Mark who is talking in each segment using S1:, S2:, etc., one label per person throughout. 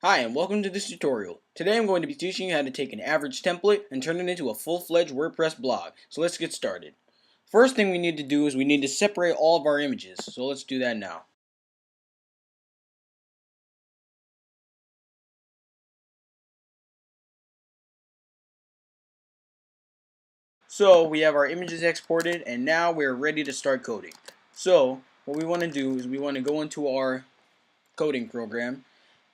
S1: Hi and welcome to this tutorial. Today I'm going to be teaching you how to take an average template and turn it into a full-fledged WordPress blog. So let's get started. First thing we need to do is we need to separate all of our images. So let's do that now. So we have our images exported and now we're ready to start coding. So what we want to do is we want to go into our coding program.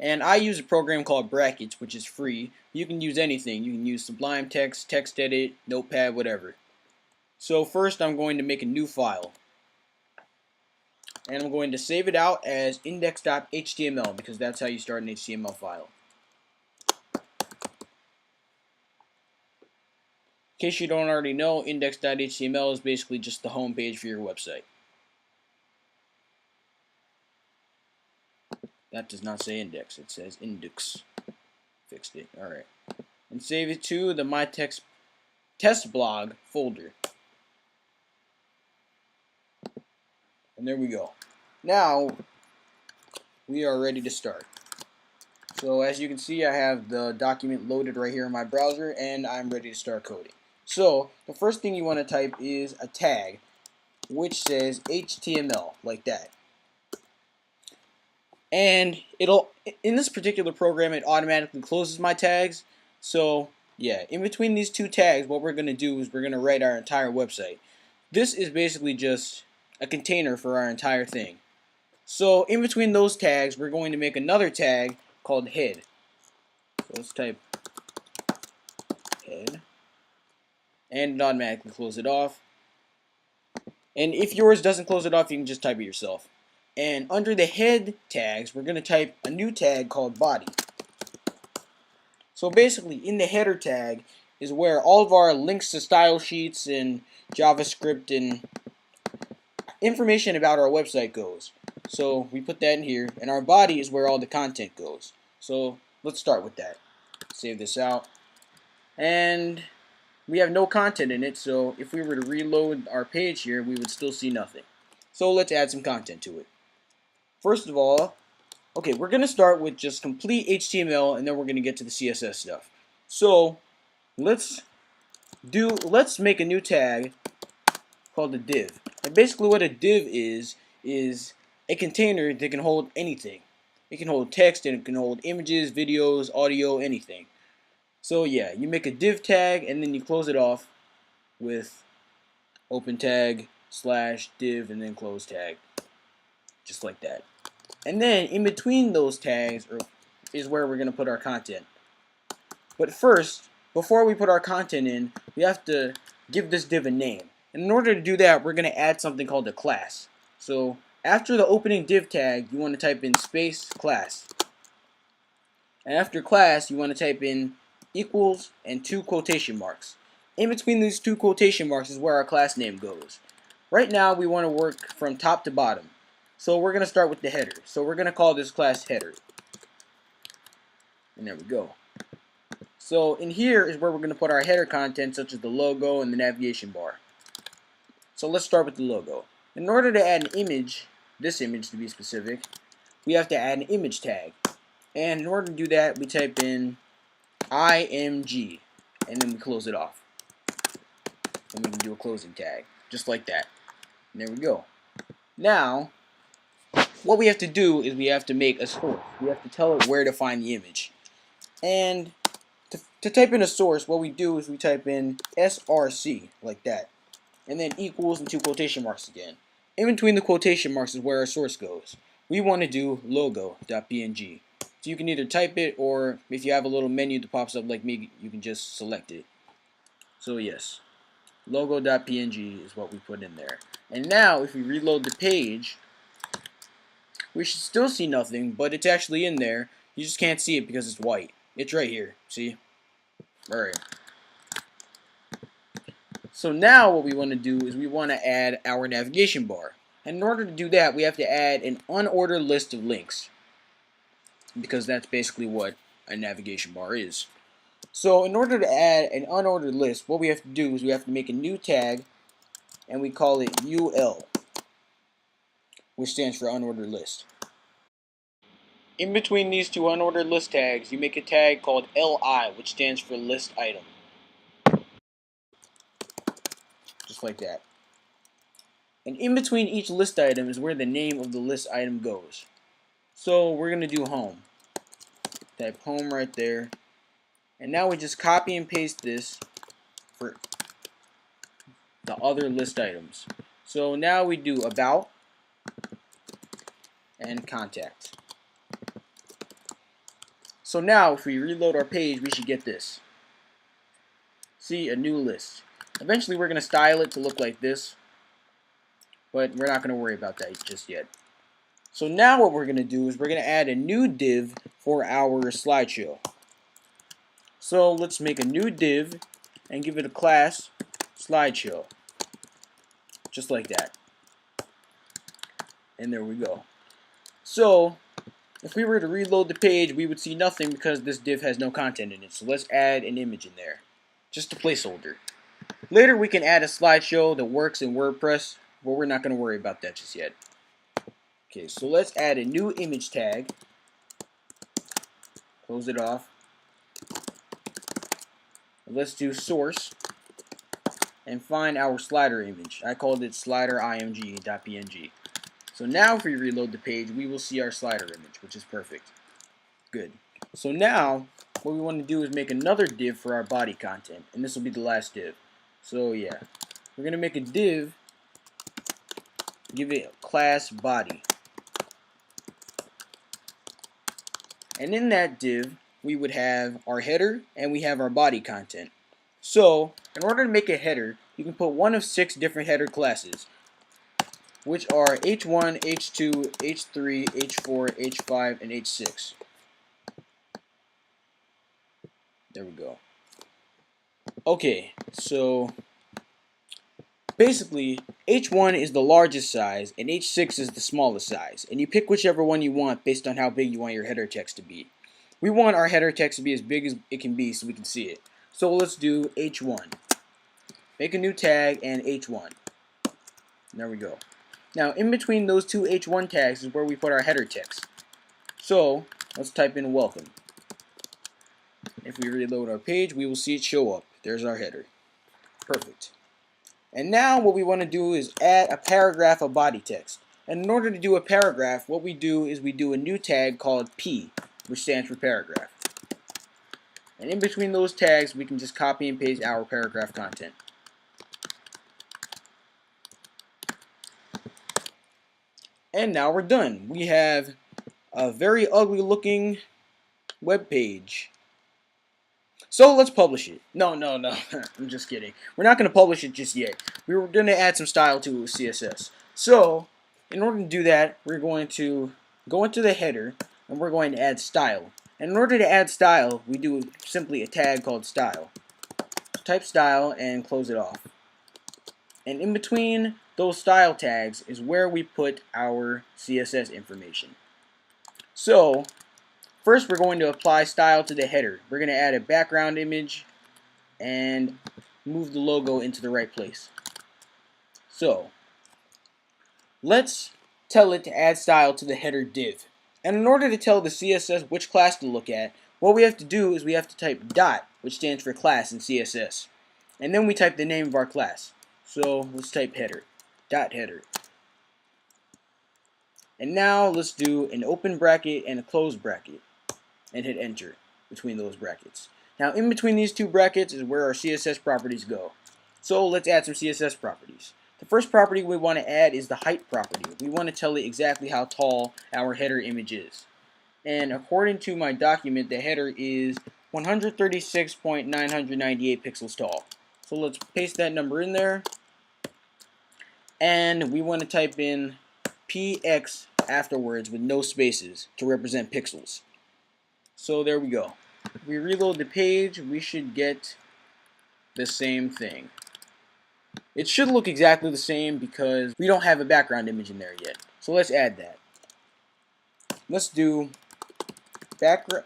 S1: And I use a program called Brackets, which is free. You can use anything. You can use Sublime Text, TextEdit, Notepad, whatever. So first I'm going to make a new file. And I'm going to save it out as index.html because that's how you start an HTML file. In case you don't already know, index.html is basically just the home page for your website. That does not say index, it says index. Fixed it, alright. And save it to the my test blog folder. And there we go. Now, we are ready to start. So as you can see, I have the document loaded right here in my browser and I'm ready to start coding. So the first thing you want to type is a tag which says HTML like that. And it'll, in this particular program, it automatically closes my tags. So yeah, in between these two tags, what we're going to do is we're going to write our entire website. This is basically just a container for our entire thing. So in between those tags, we're going to make another tag called head. So let's type head. And it automatically closes it off. And if yours doesn't close it off, you can just type it yourself. And under the head tags, we're going to type a new tag called body. So basically, in the header tag is where all of our links to style sheets and JavaScript and information about our website goes. So we put that in here, and our body is where all the content goes. So let's start with that. Save this out. And we have no content in it, so if we were to reload our page here, we would still see nothing. So let's add some content to it. First of all, okay, we're going to start with just complete HTML, and then we're going to get to the CSS stuff. So let's make a new tag called a div. And basically what a div is a container that can hold anything. It can hold text, and it can hold images, videos, audio, anything. So yeah, you make a div tag, and then you close it off with open tag / div and then close tag, just like that. And then in between those tags is where we're going to put our content. But first, before we put our content in, we have to give this div a name. And in order to do that, we're going to add something called a class. So after the opening div tag, you want to type in space class. And after class, you want to type in equals and 2 quotation marks. In between these 2 quotation marks is where our class name goes. Right now, we want to work from top to bottom. So we're going to start with the header. So we're going to call this class header. And there we go. So in here is where we're going to put our header content, such as the logo and the navigation bar. So let's start with the logo. In order to add an image, this image to be specific, we have to add an image tag. And in order to do that, we type in img, and then we close it off. And we can do a closing tag, just like that. And there we go. Now, what we have to do is we have to make a source. We have to tell it where to find the image. And to type in a source, what we do is we type in src, like that. And then equals and 2 quotation marks again. In between the quotation marks is where our source goes. We want to do logo.png. So you can either type it, or if you have a little menu that pops up like me, you can just select it. So yes, logo.png is what we put in there. And now if we reload the page, we should still see nothing, but it's actually in there. You just can't see it because it's white. It's right here, see? Alright. So now what we want to do is we want to add our navigation bar. And in order to do that, we have to add an unordered list of links, because that's basically what a navigation bar is. So in order to add an unordered list, what we have to do is we have to make a new tag, and we call it UL, which stands for unordered list. In between these two unordered list tags, you make a tag called LI, which stands for list item. Just like that. And in between each list item is where the name of the list item goes. So we're going to do home. Type home right there. And now we just copy and paste this for the other list items. So now we do about and contact. So now if we reload our page, we should get this. See, a new list. Eventually we're going to style it to look like this, but we're not going to worry about that just yet. So now what we're going to do is we're going to add a new div for our slideshow. So let's make a new div and give it a class slideshow. Just like that. And there we go. So if we were to reload the page, we would see nothing because this div has no content in it. So let's add an image in there. Just a placeholder. Later we can add a slideshow that works in WordPress, but we're not going to worry about that just yet. Okay, so let's add a new image tag. Close it off. Let's do source and find our slider image. I called it slider.img.png. So now if we reload the page, we will see our slider image, which is perfect. Good. So now what we want to do is make another div for our body content, and this will be the last div. So yeah, we're going to make a div, give it class body. And in that div, we would have our header and we have our body content. So in order to make a header, you can put one of 6 different header classes, which are H1, H2, H3, H4, H5, and H6. There we go. Okay, so basically H1 is the largest size and H6 is the smallest size, and you pick whichever one you want based on how big you want your header text to be. We want our header text to be as big as it can be so we can see it. So let's do H1. Make a new tag and H1. There we go. Now in between those two H1 tags is where we put our header text. So let's type in welcome. If we reload our page, we will see it show up. There's our header. Perfect. And now what we want to do is add a paragraph of body text. And in order to do a paragraph, what we do is we do a new tag called P, which stands for paragraph. And in between those tags, we can just copy and paste our paragraph content. And now we're done. We have a very ugly looking web page. So let's publish it. No. I'm just kidding. We're not going to publish it just yet. We were going to add some style to CSS. So in order to do that, we're going to go into the header and we're going to add style. And in order to add style, we do simply a tag called style. Type style and close it off. And in between those style tags is where we put our CSS information. So first we're going to apply style to the header. We're going to add a background image and move the logo into the right place. So let's tell it to add style to the header div. And in order to tell the CSS which class to look at, what we have to do is we have to type dot, which stands for class in CSS. And then we type the name of our class. So let's type header, dot header. And now let's do an open bracket and a close bracket and hit enter between those brackets. Now in between these two brackets is where our CSS properties go. So let's add some CSS properties. The first property we want to add is the height property. We want to tell it exactly how tall our header image is. And according to my document, the header is 136.998 pixels tall. So let's paste that number in there. And we want to type in px afterwards with no spaces to represent pixels. So there we go. If we reload the page, we should get the same thing. It should look exactly the same because we don't have a background image in there yet. So let's add that. Let's do background.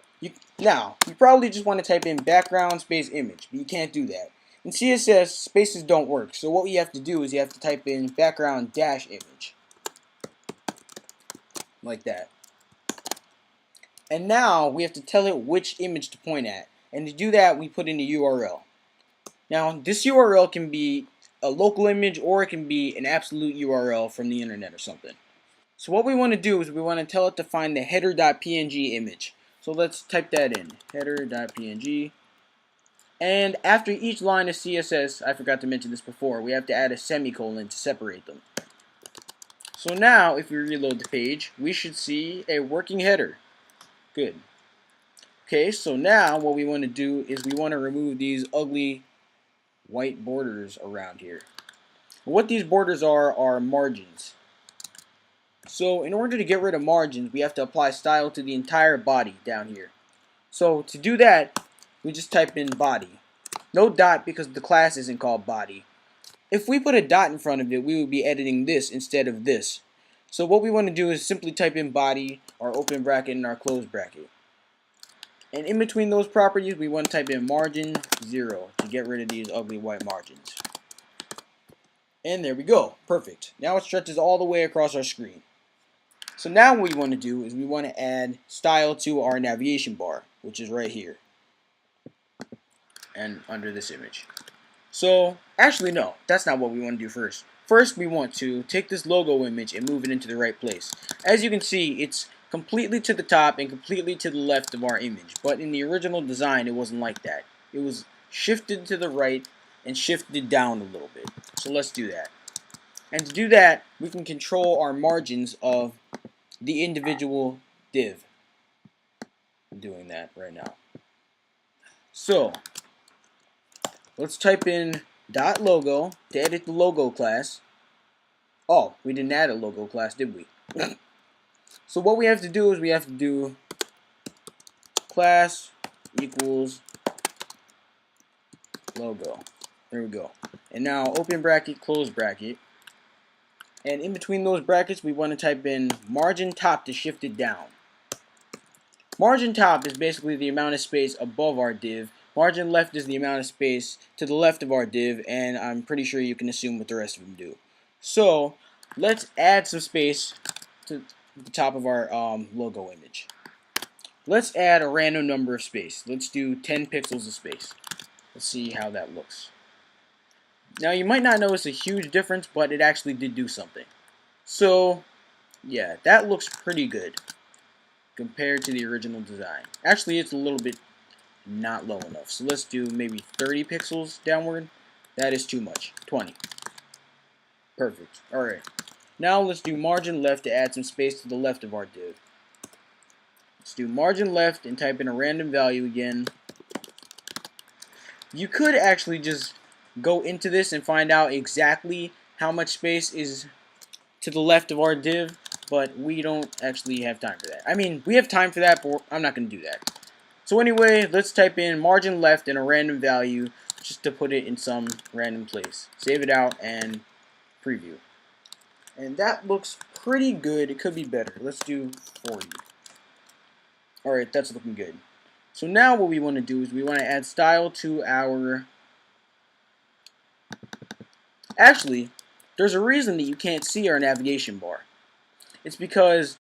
S1: Now, you probably just want to type in background space image, but you can't do that. In CSS, spaces don't work. So what you have to do is you have to type in background dash image. Like that. And now we have to tell it which image to point at. And to do that, we put in a URL. Now, this URL can be a local image or it can be an absolute URL from the internet or something. So what we want to do is we want to tell it to find the header.png image. So let's type that in, header.png. And after each line of CSS, I forgot to mention this before, we have to add a semicolon to separate them. So now, if we reload the page, we should see a working header. Good. Okay, so now what we want to do is we want to remove these ugly white borders around here. What these borders are margins. So in order to get rid of margins, we have to apply style to the entire body down here. So to do that, we just type in body. No dot because the class isn't called body. If we put a dot in front of it, we would be editing this instead of this. So what we want to do is simply type in body, our open bracket, and our close bracket. And in between those properties, we want to type in margin 0 to get rid of these ugly white margins. And there we go. Perfect. Now it stretches all the way across our screen. So now what we want to do is we want to add style to our navigation bar, which is right here and under this image. So actually no, that's not what we want to do first. First we want to take this logo image and move it into the right place. As you can see, it's completely to the top and completely to the left of our image, but in the original design it wasn't like that. It was shifted to the right and shifted down a little bit. So let's do that. And to do that, we can control our margins of the individual div. I'm doing that right now. So let's type in .logo to edit the logo class. Oh, we didn't add a logo class, did we? So what we have to do is we have to do class equals logo. There we go. And now open bracket, close bracket. And in between those brackets, we want to type in margin top to shift it down. Margin top is basically the amount of space above our div. Margin left is the amount of space to the left of our div, and I'm pretty sure you can assume what the rest of them do. So let's add some space to the top of our logo image. Let's add a random number of space. Let's do 10 pixels of space. Let's see how that looks. Now you might not notice a huge difference, but it actually did do something. So yeah, that looks pretty good compared to the original design. Actually, it's a little bit not low enough. So let's do maybe 30 pixels downward. That is too much. 20. Perfect. Alright. Now let's do margin left to add some space to the left of our div. Let's do margin left and type in a random value again. You could actually just go into this and find out exactly how much space is to the left of our div, but we don't actually have time for that. I mean, we have time for that, but I'm not going to do that. So anyway, let's type in margin left and a random value just to put it in some random place. Save it out and preview. And that looks pretty good. It could be better. Let's do 40. Alright, that's looking good. So now what we want to do is we want to add style to our... Actually, there's a reason that you can't see our navigation bar. It's because